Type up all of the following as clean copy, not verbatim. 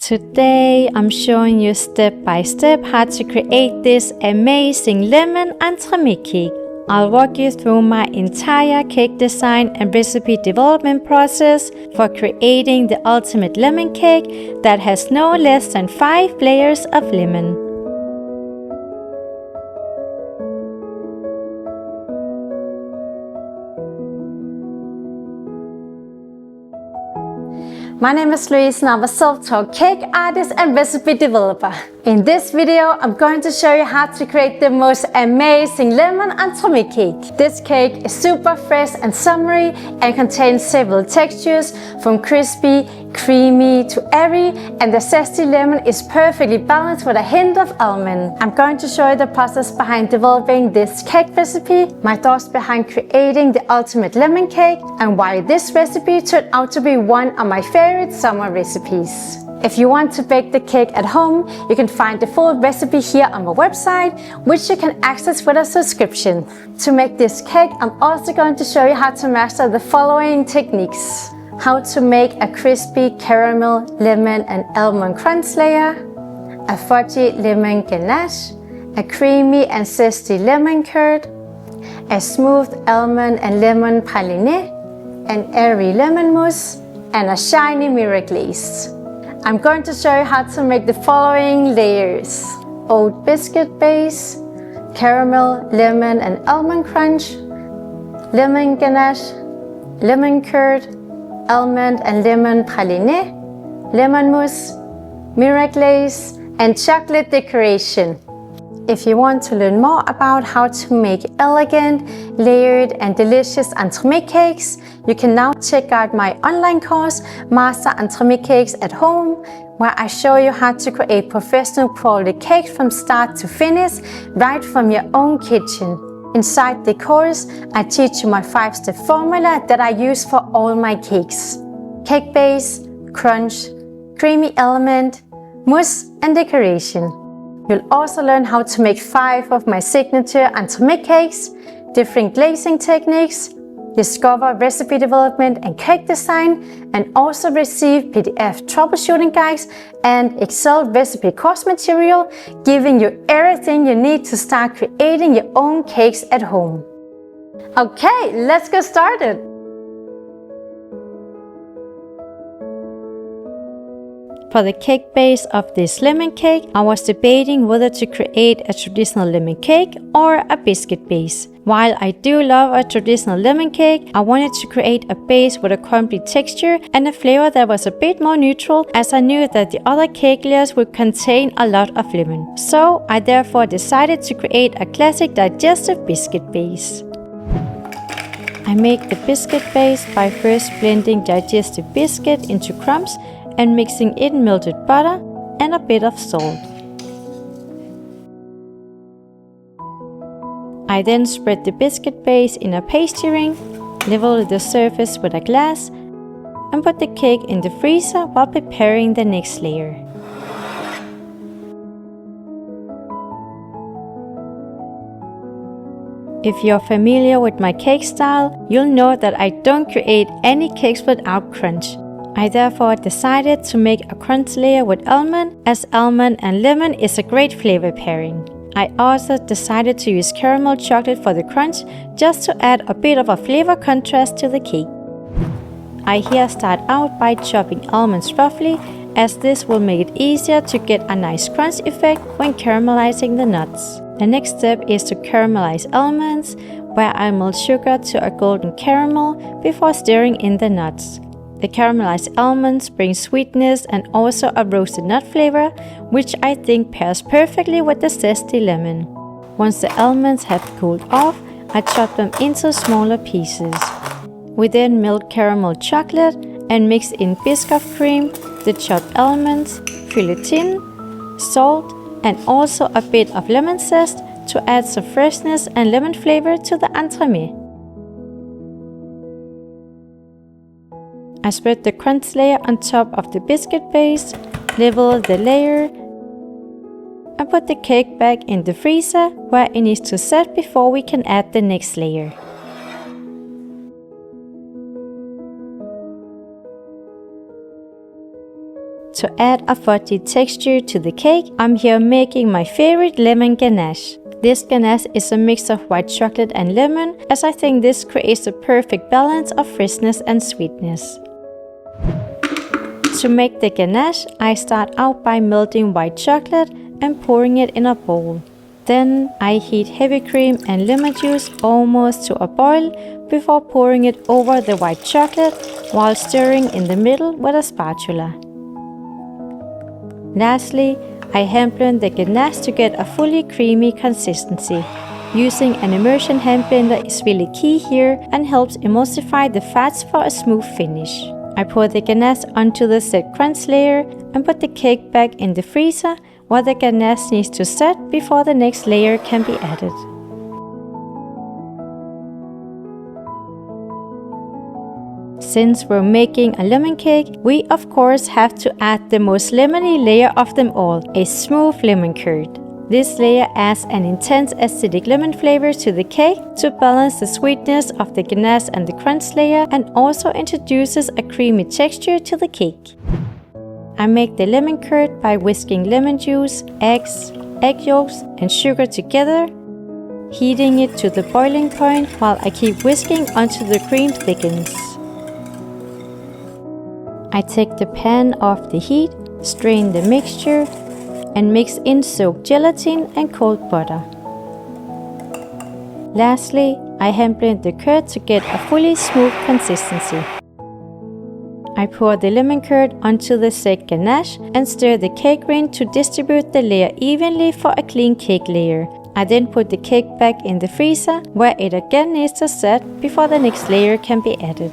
Today I'm showing you step by step how to create this amazing lemon entremet cake. I'll walk you through my entire cake design and recipe development process for creating the ultimate lemon cake that has no less than 5 layers of lemon. My name is Louise and I'm a self-taught cake artist and recipe developer. In this video, I'm going to show you how to create the most amazing lemon entremet cake. This cake is super fresh and summery and contains several textures from crispy, creamy to airy, and the zesty lemon is perfectly balanced with a hint of almond. I'm going to show you the process behind developing this cake recipe, my thoughts behind creating the ultimate lemon cake, and why this recipe turned out to be one of my favorite summer recipes. If you want to bake the cake at home, you can find the full recipe here on my website, which you can access with a subscription. To make this cake, I'm also going to show you how to master the following techniques. How to make a crispy caramel, lemon and almond crunch layer, a fudgy lemon ganache, a creamy and zesty lemon curd, a smooth almond and lemon praliné, an airy lemon mousse, and a shiny mirror glaze. I'm going to show you how to make the following layers: Oat Biscuit Base, caramel, lemon and almond crunch, lemon ganache, lemon curd, almond and lemon praliné, lemon mousse, mirror glaze, and chocolate decoration. If you want to learn more about how to make elegant, layered and delicious entremet cakes, you can now check out my online course, Master Entremet Cakes at Home, where I show you how to create professional quality cakes from start to finish, right from your own kitchen. Inside the course, I teach you my 5-step formula that I use for all my cakes: cake base, crunch, creamy element, mousse and decoration. You'll also learn how to make 5 of my signature entremet cakes, different glazing techniques, discover recipe development and cake design, and also receive PDF troubleshooting guides and Excel recipe course material, giving you everything you need to start creating your own cakes at home. Okay, let's get started! For the cake base of this lemon cake, I was debating whether to create a traditional lemon cake or a biscuit base. While I do love a traditional lemon cake, I wanted to create a base with a crumbly texture and a flavor that was a bit more neutral, as I knew that the other cake layers would contain a lot of lemon. So I therefore decided to create a classic digestive biscuit base. I make the biscuit base by first blending digestive biscuit into crumbs and mixing in melted butter and a bit of salt. I then spread the biscuit base in a pastry ring, level the surface with a glass, and put the cake in the freezer while preparing the next layer. If you're familiar with my cake style, you'll know that I don't create any cakes without crunch. I therefore decided to make a crunch layer with almond, as almond and lemon is a great flavor pairing. I also decided to use caramel chocolate for the crunch, just to add a bit of a flavor contrast to the cake. I here start out by chopping almonds roughly, as this will make it easier to get a nice crunch effect when caramelizing the nuts. The next step is to caramelize almonds, where I melt sugar to a golden caramel before stirring in the nuts. The caramelized almonds bring sweetness and also a roasted nut flavor, which I think pairs perfectly with the zesty lemon. Once the almonds have cooled off, I chop them into smaller pieces. We then melt caramel chocolate and mix in Biscoff cream, the chopped almonds, fill it in, salt, and also a bit of lemon zest to add some freshness and lemon flavor to the entremet. I spread the crunch layer on top of the biscuit base, level the layer, and put the cake back in the freezer where it needs to set before we can add the next layer. To add a fudgy texture to the cake, I'm here making my favorite lemon ganache. This ganache is a mix of white chocolate and lemon, as I think this creates a perfect balance of freshness and sweetness. To make the ganache, I start out by melting white chocolate and pouring it in a bowl. Then I heat heavy cream and lemon juice almost to a boil before pouring it over the white chocolate while stirring in the middle with a spatula. Lastly, I hand blend the ganache to get a fully creamy consistency. Using an immersion hand blender is really key here and helps emulsify the fats for a smooth finish. I pour the ganache onto the set crunch layer and put the cake back in the freezer while the ganache needs to set before the next layer can be added. Since we're making a lemon cake, we of course have to add the most lemony layer of them all, a smooth lemon curd. This layer adds an intense acidic lemon flavor to the cake to balance the sweetness of the ganache and the crunch layer, and also introduces a creamy texture to the cake. I make the lemon curd by whisking lemon juice, eggs, egg yolks and sugar together, heating it to the boiling point while I keep whisking until the cream thickens. I take the pan off the heat, strain the mixture, and mix in soaked gelatin and cold butter. Lastly, I hand blend the curd to get a fully smooth consistency. I pour the lemon curd onto the set ganache and stir the cake ring to distribute the layer evenly for a clean cake layer. I then put the cake back in the freezer, where it again needs to set before the next layer can be added.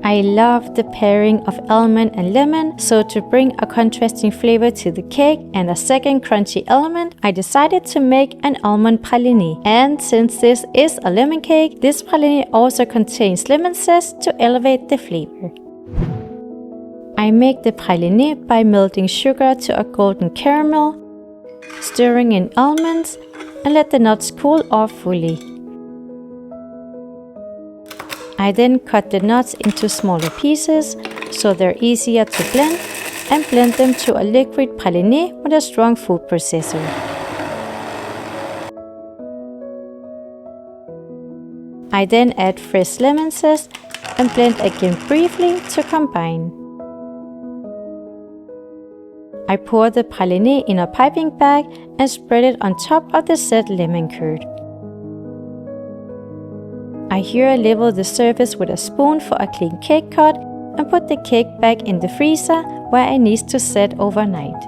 I love the pairing of almond and lemon, so to bring a contrasting flavor to the cake and a second crunchy element, I decided to make an almond praliné. And since this is a lemon cake, this praliné also contains lemon zest to elevate the flavor. I make the praliné by melting sugar to a golden caramel, stirring in almonds, and let the nuts cool off fully. I then cut the nuts into smaller pieces so they're easier to blend, and blend them to a liquid praliné with a strong food processor. I then add fresh lemon zest and blend again briefly to combine. I pour the praliné in a piping bag and spread it on top of the set lemon curd. I here level the surface with a spoon for a clean cake cut and put the cake back in the freezer, where it needs to set overnight.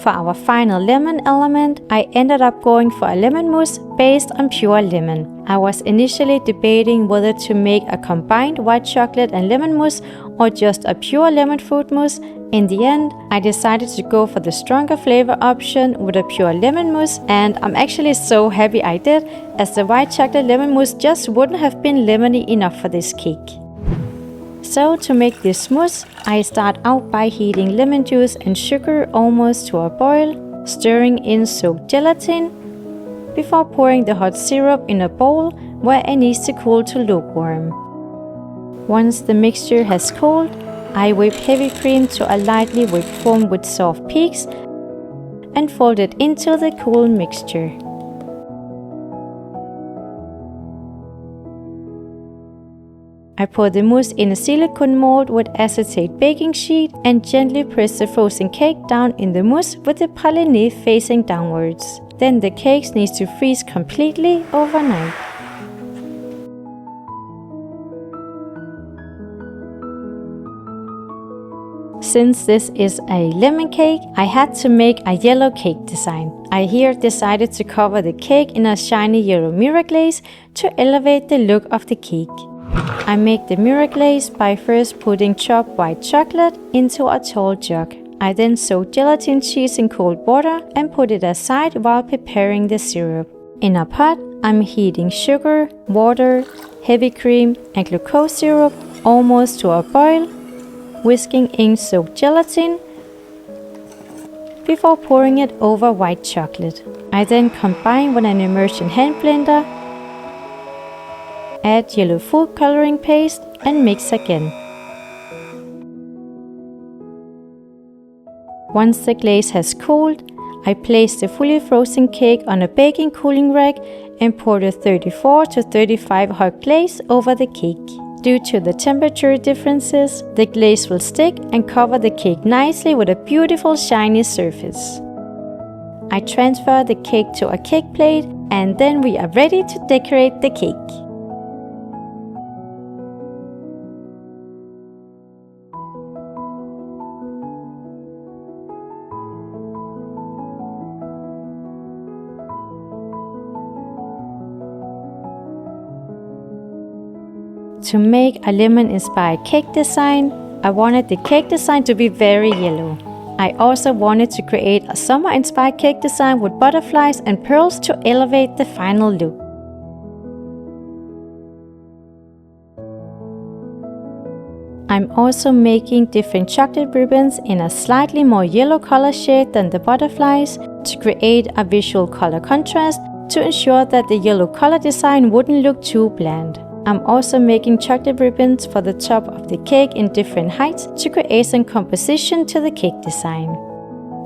For our final lemon element, I ended up going for a lemon mousse based on pure lemon. I was initially debating whether to make a combined white chocolate and lemon mousse or just a pure lemon fruit mousse. In the end, I decided to go for the stronger flavor option with a pure lemon mousse, and I'm actually so happy I did, as the white chocolate lemon mousse just wouldn't have been lemony enough for this cake. So to make this mousse, I start out by heating lemon juice and sugar almost to a boil, stirring in soaked gelatin, before pouring the hot syrup in a bowl where it needs to cool to lukewarm. Once the mixture has cooled, I whip heavy cream to a lightly whipped foam with soft peaks and fold it into the cool mixture. I pour the mousse in a silicone mold with acetate baking sheet and gently press the frozen cake down in the mousse with the praliné facing downwards. Then the cakes need to freeze completely overnight. Since this is a lemon cake, I had to make a yellow cake design. I here decided to cover the cake in a shiny yellow mirror glaze to elevate the look of the cake. I make the mirror glaze by first putting chopped white chocolate into a tall jug. I then soak gelatin cheese in cold water and put it aside while preparing the syrup. In a pot, I'm heating sugar, water, heavy cream and glucose syrup almost to a boil, whisking in soaked gelatin, before pouring it over white chocolate. I then combine with an immersion hand blender, add yellow food coloring paste and mix again. Once the glaze has cooled, I place the fully frozen cake on a baking cooling rack and pour the 34 to 35 hot glaze over the cake. Due to the temperature differences, the glaze will stick and cover the cake nicely with a beautiful shiny surface. I transfer the cake to a cake plate and then we are ready to decorate the cake. To make a lemon-inspired cake design, I wanted the cake design to be very yellow. I also wanted to create a summer-inspired cake design with butterflies and pearls to elevate the final look. I'm also making different chocolate ribbons in a slightly more yellow color shade than the butterflies to create a visual color contrast to ensure that the yellow color design wouldn't look too bland. I'm also making chocolate ribbons for the top of the cake in different heights to create some composition to the cake design.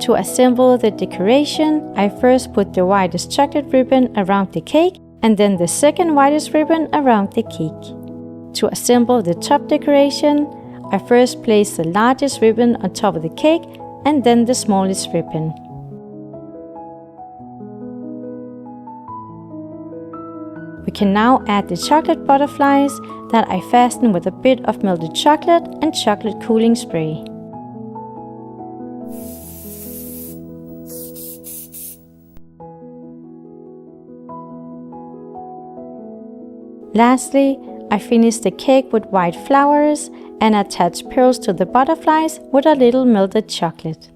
To assemble the decoration, I first put the widest chocolate ribbon around the cake and then the second widest ribbon around the cake. To assemble the top decoration, I first place the largest ribbon on top of the cake and then the smallest ribbon. We can now add the chocolate butterflies that I fasten with a bit of melted chocolate and chocolate cooling spray. Lastly, I finish the cake with white flowers and attach pearls to the butterflies with a little melted chocolate.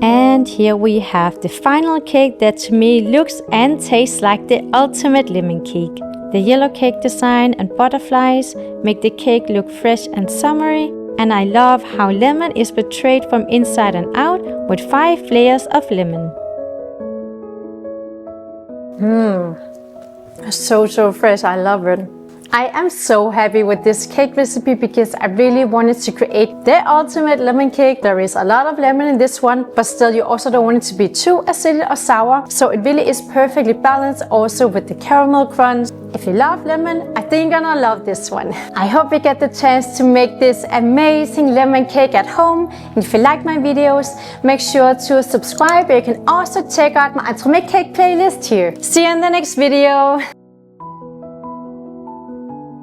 And here we have the final cake that to me looks and tastes like the ultimate lemon cake. The yellow cake design and butterflies make the cake look fresh and summery, and I love how lemon is portrayed from inside and out with 5 layers of lemon. So fresh, I love it. I am so happy with this cake recipe because I really wanted to create the ultimate lemon cake. There is a lot of lemon in this one, but still you also don't want it to be too acidic or sour. So it really is perfectly balanced also with the caramel crunch. If you love lemon, I think you're gonna love this one. I hope you get the chance to make this amazing lemon cake at home. And if you like my videos, make sure to subscribe. You can also check out my Entremet cake playlist here. See you in the next video.